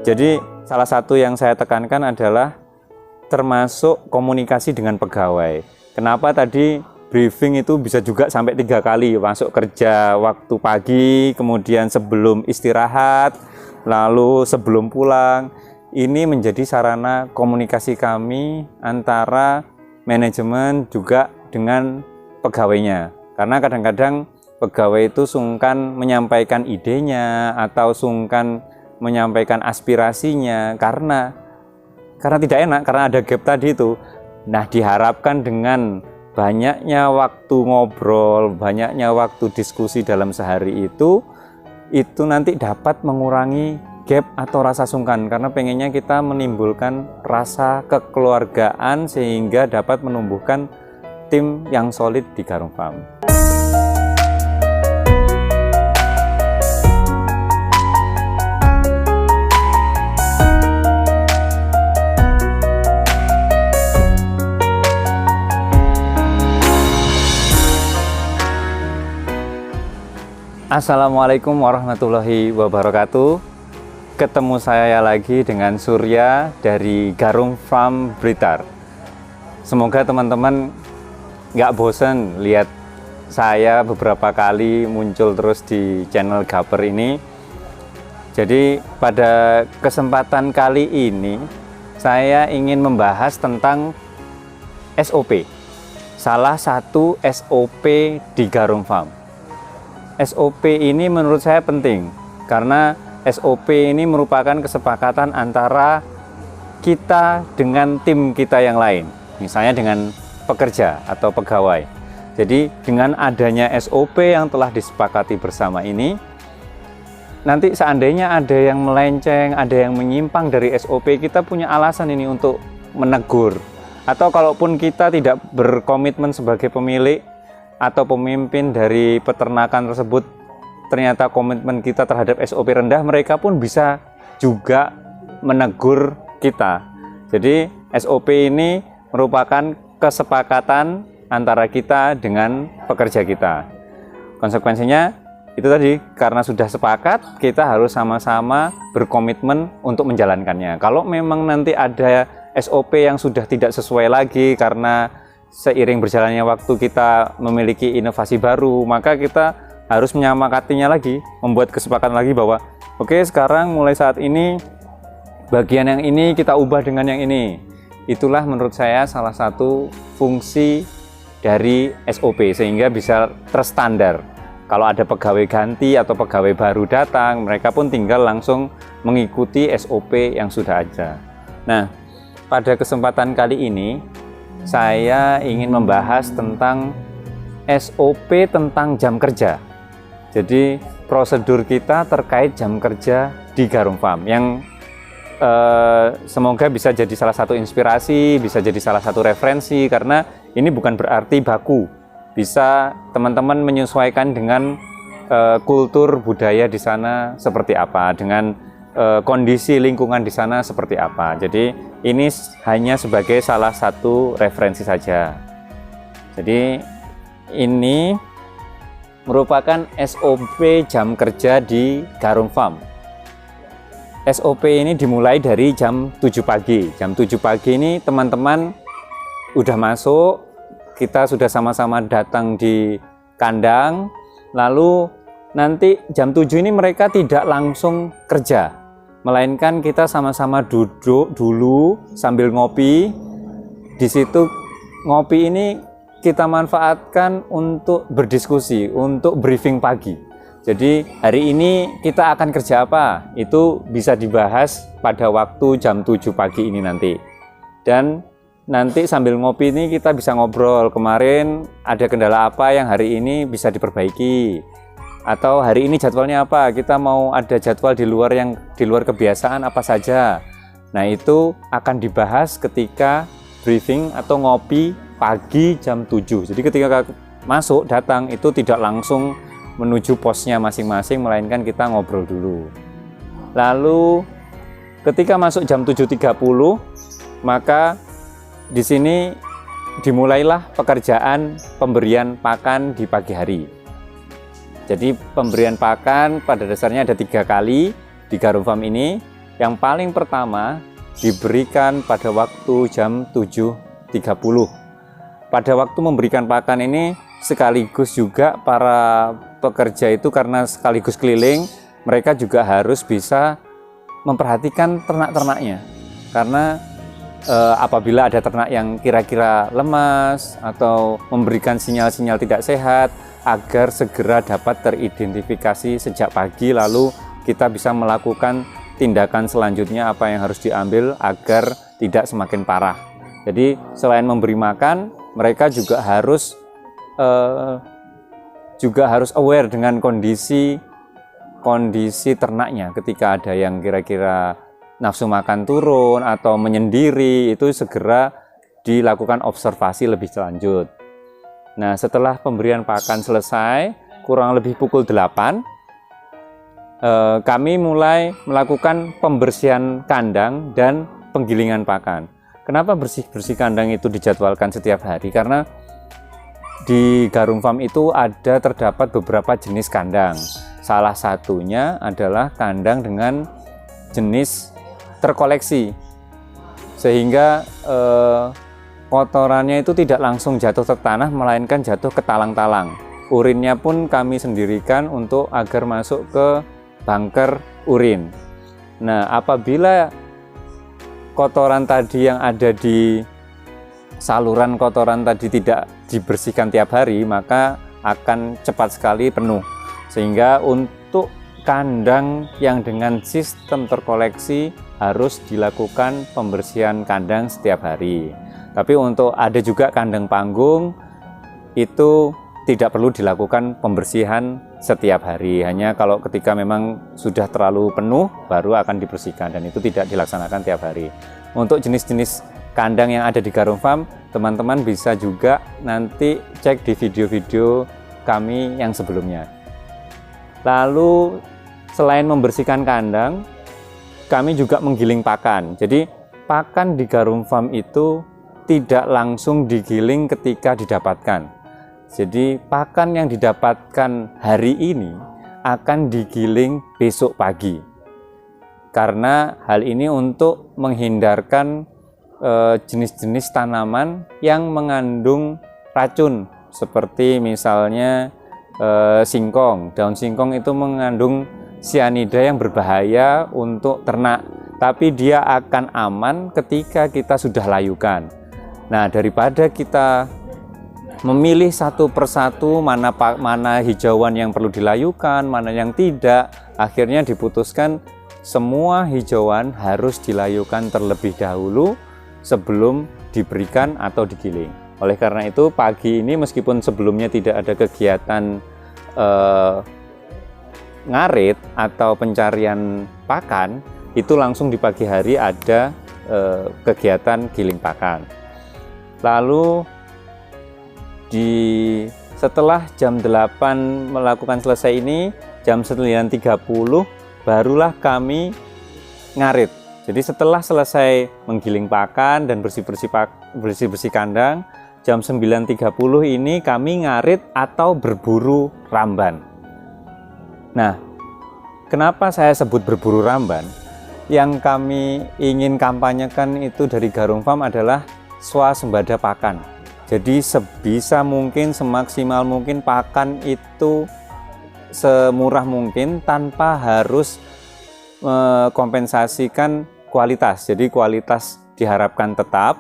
Jadi salah satu yang saya tekankan adalah termasuk komunikasi dengan pegawai. Kenapa tadi briefing itu bisa juga sampai 3 kali, masuk kerja waktu pagi, kemudian sebelum istirahat, lalu sebelum pulang. Ini menjadi sarana komunikasi kami antara manajemen juga dengan pegawainya. Karena kadang-kadang pegawai itu sungkan menyampaikan idenya atau sungkan menyampaikan aspirasinya karena tidak enak, karena ada gap tadi itu. Nah, diharapkan dengan banyaknya waktu ngobrol, banyaknya waktu diskusi dalam sehari itu nanti dapat mengurangi gap atau rasa sungkan, karena pengennya kita menimbulkan rasa kekeluargaan sehingga dapat menumbuhkan tim yang solid di Garung Farm. Assalamualaikum warahmatullahi wabarakatuh. Ketemu saya lagi dengan Surya dari Garung Farm Blitar. Semoga teman-teman nggak bosan lihat saya beberapa kali muncul terus di channel Gaper ini. Jadi pada kesempatan kali ini saya ingin membahas tentang SOP. Salah satu SOP di Garung Farm. SOP ini menurut saya penting karena SOP ini merupakan kesepakatan antara kita dengan tim kita yang lain, misalnya dengan pekerja atau pegawai. Jadi dengan adanya SOP yang telah disepakati bersama ini, nanti seandainya ada yang melenceng, ada yang menyimpang dari SOP, kita punya alasan ini untuk menegur. Atau kalaupun kita tidak berkomitmen sebagai pemilik atau pemimpin dari peternakan tersebut, ternyata komitmen kita terhadap SOP rendah, mereka pun bisa juga menegur kita. Jadi SOP ini merupakan kesepakatan antara kita dengan pekerja kita. Konsekuensinya itu tadi, karena sudah sepakat, kita harus sama-sama berkomitmen untuk menjalankannya. Kalau memang nanti ada SOP yang sudah tidak sesuai lagi karena seiring berjalannya waktu kita memiliki inovasi baru, maka kita harus menyepakatinya lagi, membuat kesepakatan lagi bahwa oke, sekarang mulai saat ini bagian yang ini kita ubah dengan yang ini. Itulah menurut saya salah satu fungsi dari SOP sehingga bisa terstandar. Kalau ada pegawai ganti atau pegawai baru datang, mereka pun tinggal langsung mengikuti SOP yang sudah ada. Nah, pada kesempatan kali ini saya ingin membahas tentang SOP tentang jam kerja. Jadi prosedur kita terkait jam kerja di Garung Farm yang semoga bisa jadi salah satu inspirasi, bisa jadi salah satu referensi, karena ini bukan berarti baku. Bisa teman-teman menyesuaikan dengan kultur budaya di sana seperti apa, dengan kondisi lingkungan di sana seperti apa. Jadi ini hanya sebagai salah satu referensi saja. Jadi ini merupakan SOP jam kerja di Garung Farm. SOP ini dimulai dari jam 7 pagi. Jam 7 pagi ini teman-teman udah masuk, kita sudah sama-sama datang di kandang, lalu nanti jam 7 ini mereka tidak langsung kerja, melainkan kita sama-sama duduk dulu sambil ngopi. Di situ ngopi ini kita manfaatkan untuk berdiskusi, untuk briefing pagi. Jadi hari ini kita akan kerja apa? Itu bisa dibahas pada waktu jam 7 pagi ini nanti. Dan nanti sambil ngopi ini kita bisa ngobrol, kemarin ada kendala apa yang hari ini bisa diperbaiki. Atau hari ini jadwalnya apa? Kita mau ada jadwal di luar kebiasaan apa saja. Nah, itu akan dibahas ketika briefing atau ngopi pagi jam 7. Jadi ketika masuk datang itu tidak langsung menuju posnya masing-masing, melainkan kita ngobrol dulu. Lalu ketika masuk jam 7.30, maka di sini dimulailah pekerjaan pemberian pakan di pagi hari. Jadi pemberian pakan pada dasarnya ada 3 kali di Garung Farm ini. Yang paling pertama diberikan pada waktu jam 7.30. Pada waktu memberikan pakan ini sekaligus juga para pekerja itu karena sekaligus keliling, mereka juga harus bisa memperhatikan ternak-ternaknya. Karena apabila ada ternak yang kira-kira lemas atau memberikan sinyal-sinyal tidak sehat, agar segera dapat teridentifikasi sejak pagi, lalu kita bisa melakukan tindakan selanjutnya apa yang harus diambil agar tidak semakin parah. Jadi selain memberi makan, mereka juga harus aware dengan kondisi ternaknya. Ketika ada yang kira-kira nafsu makan turun atau menyendiri, itu segera dilakukan observasi lebih lanjut. Nah, setelah pemberian pakan selesai, kurang lebih pukul 8, kami mulai melakukan pembersihan kandang dan penggilingan pakan. Kenapa bersih-bersih kandang itu dijadwalkan setiap hari? Karena di Garung Farm itu terdapat beberapa jenis kandang. Salah satunya adalah kandang dengan jenis terkoleksi, sehingga kotorannya itu tidak langsung jatuh ke tanah, melainkan jatuh ke talang-talang. Urinnya pun kami sendirikan untuk agar masuk ke bunker urin. Nah, apabila kotoran tadi yang ada di saluran kotoran tadi tidak dibersihkan tiap hari, maka akan cepat sekali penuh. Sehingga untuk kandang yang dengan sistem terkoleksi harus dilakukan pembersihan kandang setiap hari. Tapi untuk ada juga kandang panggung, itu tidak perlu dilakukan pembersihan setiap hari. Hanya kalau ketika memang sudah terlalu penuh baru akan dibersihkan, dan itu tidak dilaksanakan tiap hari. Untuk jenis-jenis kandang yang ada di Garung Farm, teman-teman bisa juga nanti cek di video-video kami yang sebelumnya. Lalu selain membersihkan kandang, kami juga menggiling pakan. Jadi pakan di Garung Farm itu tidak langsung digiling ketika didapatkan. Jadi pakan yang didapatkan hari ini akan digiling besok pagi. Karena hal ini untuk menghindarkan jenis-jenis tanaman yang mengandung racun, seperti misalnya singkong. Daun singkong itu mengandung sianida yang berbahaya untuk ternak, tapi dia akan aman ketika kita sudah layukan. Nah, daripada kita memilih satu persatu mana hijauan yang perlu dilayukan, mana yang tidak, akhirnya diputuskan semua hijauan harus dilayukan terlebih dahulu sebelum diberikan atau digiling. Oleh karena itu pagi ini meskipun sebelumnya tidak ada kegiatan ngarit atau pencarian pakan, itu langsung di pagi hari ada kegiatan giling pakan. Lalu setelah jam 8 melakukan selesai ini, jam 9.30 barulah kami ngarit. Jadi setelah selesai menggiling pakan dan bersih-bersih kandang, jam 9.30 ini kami ngarit atau berburu ramban. Nah, kenapa saya sebut berburu ramban? Yang kami ingin kampanyekan itu dari Garung Farm adalah swasembada pakan. Jadi sebisa mungkin, semaksimal mungkin pakan itu semurah mungkin tanpa harus mengkompensasikan kualitas. Jadi kualitas diharapkan tetap,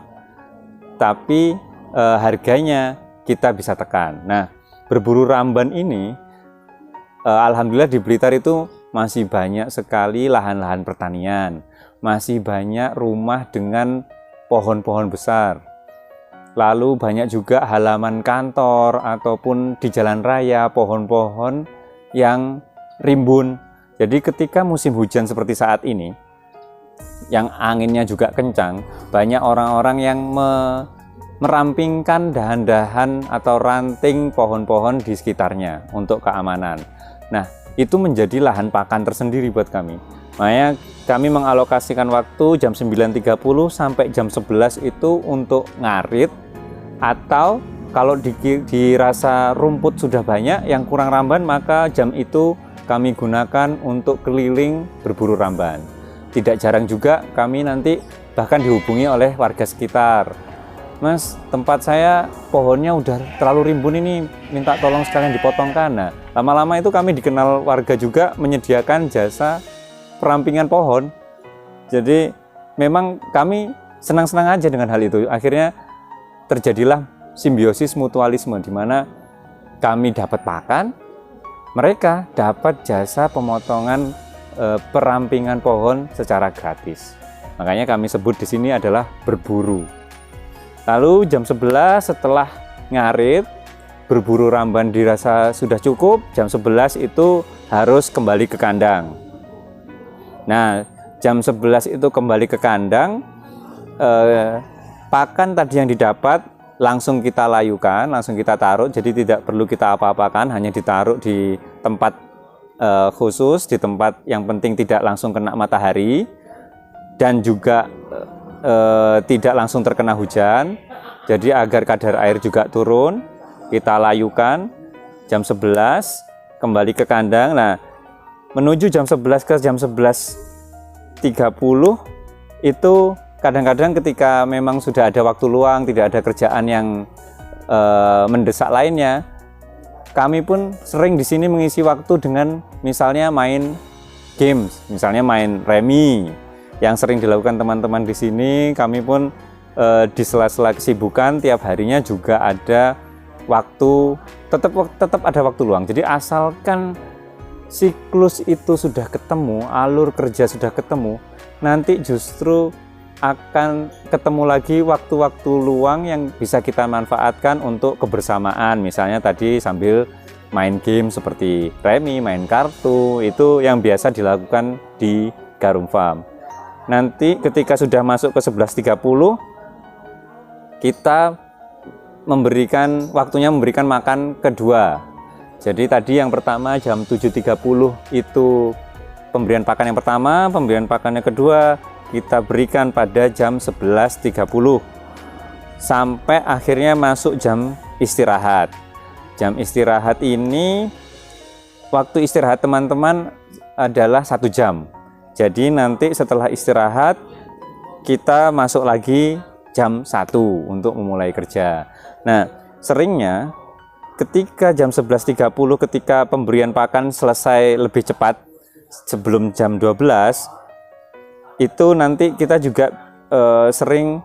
tapi harganya kita bisa tekan. Nah, berburu ramban ini, alhamdulillah di Blitar itu masih banyak sekali lahan-lahan pertanian, masih banyak rumah dengan pohon-pohon besar. Lalu banyak juga halaman kantor ataupun di jalan raya pohon-pohon yang rimbun. Jadi ketika musim hujan seperti saat ini, yang anginnya juga kencang, banyak orang-orang yang merampingkan dahan-dahan atau ranting pohon-pohon di sekitarnya untuk keamanan. Nah, itu menjadi lahan pakan tersendiri buat kami. Makanya kami mengalokasikan waktu jam 9.30 sampai jam 11 itu untuk ngarit, atau kalau dirasa rumput sudah banyak yang kurang ramban, maka jam itu kami gunakan untuk keliling berburu ramban. tidak jarang juga kami nanti bahkan dihubungi oleh warga sekitar. Mas, tempat saya pohonnya udah terlalu rimbun ini, minta tolong sekalian dipotongkan. Nah, lama-lama itu kami dikenal warga juga menyediakan jasa perampingan pohon. Jadi memang kami senang-senang aja dengan hal itu. Akhirnya terjadilah simbiosis mutualisme di mana kami dapat pakan, mereka dapat jasa pemotongan perampingan pohon secara gratis. Makanya kami sebut di sini adalah berburu. Lalu jam 11 setelah ngarit, berburu ramban dirasa sudah cukup, jam 11 itu harus kembali ke kandang. Nah, jam 11 itu kembali ke kandang, pakan tadi yang didapat langsung kita layukan, langsung kita taruh, jadi tidak perlu kita apa-apakan, hanya ditaruh di tempat khusus, di tempat yang penting tidak langsung kena matahari, dan juga tidak langsung terkena hujan. Jadi agar kadar air juga turun, kita layukan jam 11 kembali ke kandang. Nah, menuju jam 11 ke jam 11.30 itu kadang-kadang ketika memang sudah ada waktu luang, tidak ada kerjaan yang mendesak lainnya, kami pun sering di sini mengisi waktu dengan misalnya main games, misalnya main remi. Yang sering dilakukan teman-teman di sini, kami pun di sela-sela kesibukan tiap harinya juga ada waktu, tetap ada waktu luang. Jadi asalkan siklus itu sudah ketemu, alur kerja sudah ketemu, nanti justru akan ketemu lagi waktu-waktu luang yang bisa kita manfaatkan untuk kebersamaan. Misalnya tadi sambil main game seperti remi, main kartu, itu yang biasa dilakukan di Garum Farm. Nanti ketika sudah masuk ke 11.30 kita waktunya memberikan makan kedua. Jadi tadi yang pertama jam 7.30 itu pemberian pakan yang pertama, pemberian pakan yang kedua kita berikan pada jam 11.30 sampai akhirnya masuk jam istirahat. Jam istirahat ini, waktu istirahat teman-teman adalah 1 jam. Jadi nanti setelah istirahat kita masuk lagi jam 1 untuk memulai kerja. Nah, seringnya ketika jam 11.30 ketika pemberian pakan selesai lebih cepat sebelum jam 12, itu nanti kita juga sering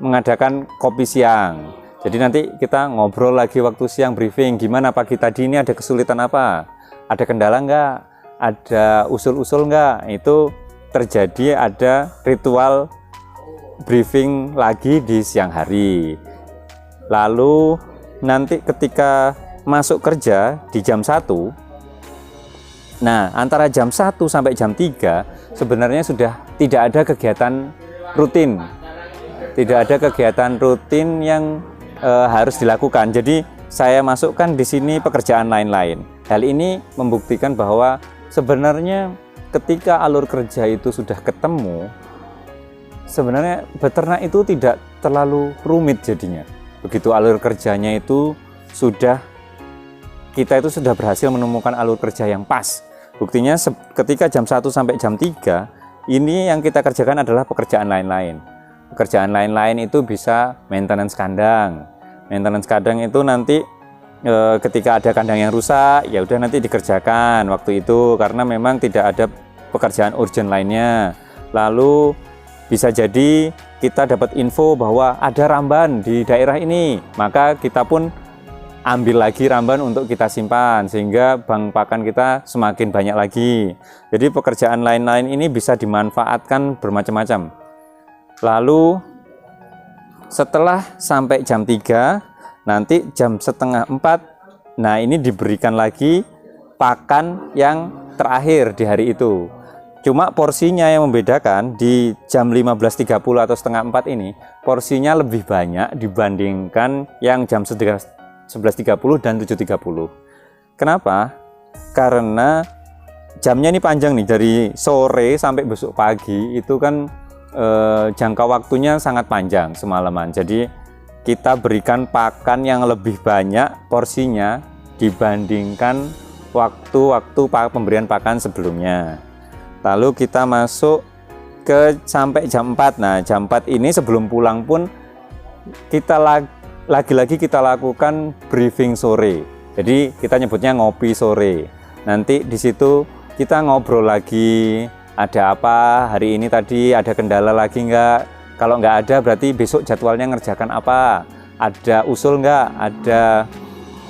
mengadakan kopi siang. Jadi nanti kita ngobrol lagi waktu siang, briefing gimana pagi tadi ini, ada kesulitan apa, ada kendala enggak, ada usul-usul enggak. Itu terjadi, ada ritual briefing lagi di siang hari. Lalu nanti ketika masuk kerja di jam 1, nah antara jam 1 sampai jam 3 sebenarnya sudah tidak ada kegiatan rutin. Tidak ada kegiatan rutin yang harus dilakukan. Jadi saya masukkan di sini pekerjaan lain-lain. Hal ini membuktikan bahwa sebenarnya ketika alur kerja itu sudah ketemu, sebenarnya beternak itu tidak terlalu rumit jadinya. Begitu alur kerjanya itu kita itu sudah berhasil menemukan alur kerja yang pas. Buktinya ketika jam 1 sampai jam 3, ini yang kita kerjakan adalah pekerjaan lain-lain. Pekerjaan lain-lain itu bisa maintenance kandang. Maintenance kandang itu nanti ketika ada kandang yang rusak, ya udah nanti dikerjakan waktu itu karena memang tidak ada pekerjaan urgent lainnya. Lalu bisa jadi kita dapat info bahwa ada ramban di daerah ini, maka kita pun ambil lagi ramban untuk kita simpan sehingga bank pakan kita semakin banyak lagi. Jadi pekerjaan lain-lain ini bisa dimanfaatkan bermacam-macam. Lalu setelah sampai jam 3, nanti jam 3:30, nah ini diberikan lagi pakan yang terakhir di hari itu. Cuma porsinya yang membedakan, di jam 15.30 atau 3:30 ini porsinya lebih banyak dibandingkan yang jam 11.30 dan 7.30. Kenapa? Karena jamnya ini panjang nih, dari sore sampai besok pagi itu kan jangka waktunya sangat panjang, semalaman. Jadi kita berikan pakan yang lebih banyak porsinya dibandingkan waktu-waktu pemberian pakan sebelumnya. Lalu kita masuk sampai jam 4. Nah, jam 4 ini sebelum pulang pun kita lagi-lagi kita lakukan briefing sore. Jadi kita nyebutnya ngopi sore. Nanti di situ kita ngobrol lagi, ada apa hari ini, tadi ada kendala lagi enggak? Kalau enggak ada berarti besok jadwalnya ngerjakan apa? Ada usul enggak?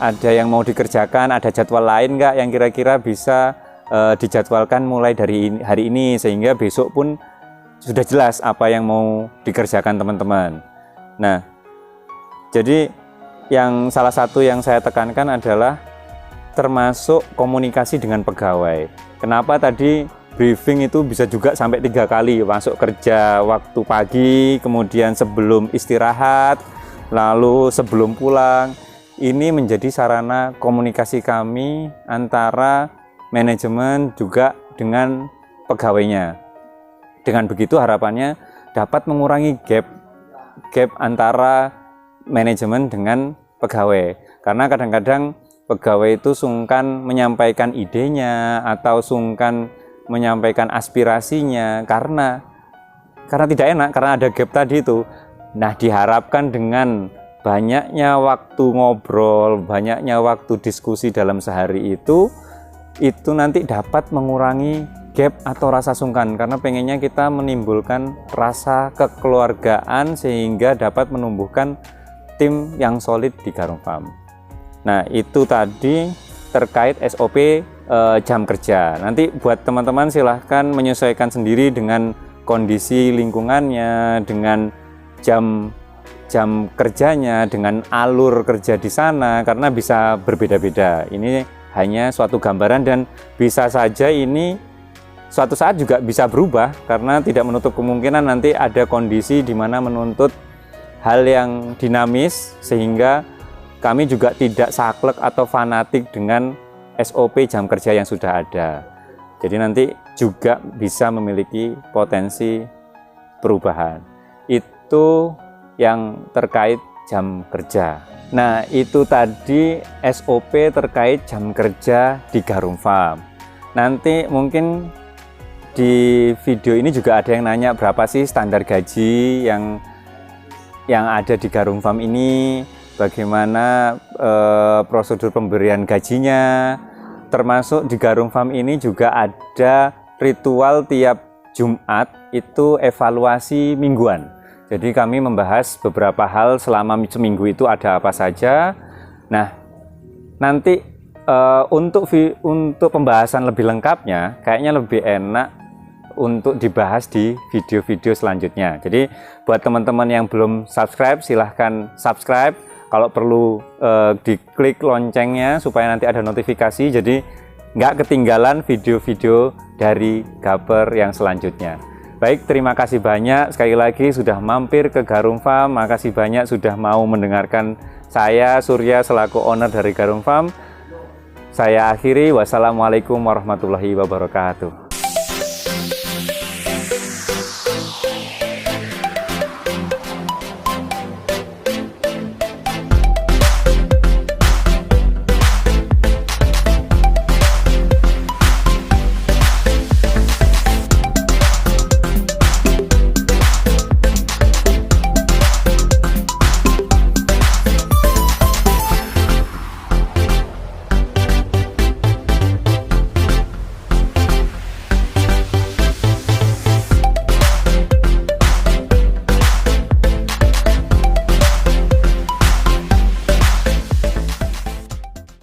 Ada yang mau dikerjakan? Ada jadwal lain enggak yang kira-kira bisa dijadwalkan mulai dari hari ini, sehingga besok pun sudah jelas apa yang mau dikerjakan teman-teman. Nah, jadi yang salah satu yang saya tekankan adalah termasuk komunikasi dengan pegawai. Kenapa tadi briefing itu bisa juga sampai 3 kali, masuk kerja waktu pagi, kemudian sebelum istirahat, lalu sebelum pulang. Ini menjadi sarana komunikasi kami antara manajemen juga dengan pegawainya. Dengan begitu harapannya dapat mengurangi gap antara manajemen dengan pegawai. Karena kadang-kadang pegawai itu sungkan menyampaikan idenya atau sungkan menyampaikan aspirasinya karena tidak enak, karena ada gap tadi itu. Nah, diharapkan dengan banyaknya waktu ngobrol, banyaknya waktu diskusi dalam sehari itu nanti dapat mengurangi gap atau rasa sungkan, karena pengennya kita menimbulkan rasa kekeluargaan sehingga dapat menumbuhkan tim yang solid di Garung Farm. Nah, itu tadi terkait SOP jam kerja. Nanti buat teman-teman silahkan menyesuaikan sendiri dengan kondisi lingkungannya, dengan jam kerjanya, dengan alur kerja di sana, karena bisa berbeda-beda. Ini hanya suatu gambaran dan bisa saja ini suatu saat juga bisa berubah, karena tidak menutup kemungkinan nanti ada kondisi di mana menuntut hal yang dinamis, sehingga kami juga tidak saklek atau fanatik dengan SOP jam kerja yang sudah ada. Jadi nanti juga bisa memiliki potensi perubahan. Itu yang terkait jam kerja. Nah, itu tadi SOP terkait jam kerja di Garung Farm. Nanti mungkin di video ini juga ada yang nanya berapa sih standar gaji yang ada di Garung Farm ini, bagaimana prosedur pemberian gajinya, termasuk di Garung Farm ini juga ada ritual tiap Jumat itu evaluasi mingguan. Jadi kami membahas beberapa hal selama seminggu itu ada apa saja. Nah, nanti untuk pembahasan lebih lengkapnya kayaknya lebih enak untuk dibahas di video-video selanjutnya. Jadi buat teman-teman yang belum subscribe, silahkan subscribe. Kalau perlu diklik loncengnya supaya nanti ada notifikasi, jadi nggak ketinggalan video-video dari Gaper yang selanjutnya. Baik, terima kasih banyak sekali lagi sudah mampir ke Garung Farm. Makasih banyak sudah mau mendengarkan saya, Surya, selaku owner dari Garung Farm. Saya akhiri, wassalamualaikum warahmatullahi wabarakatuh.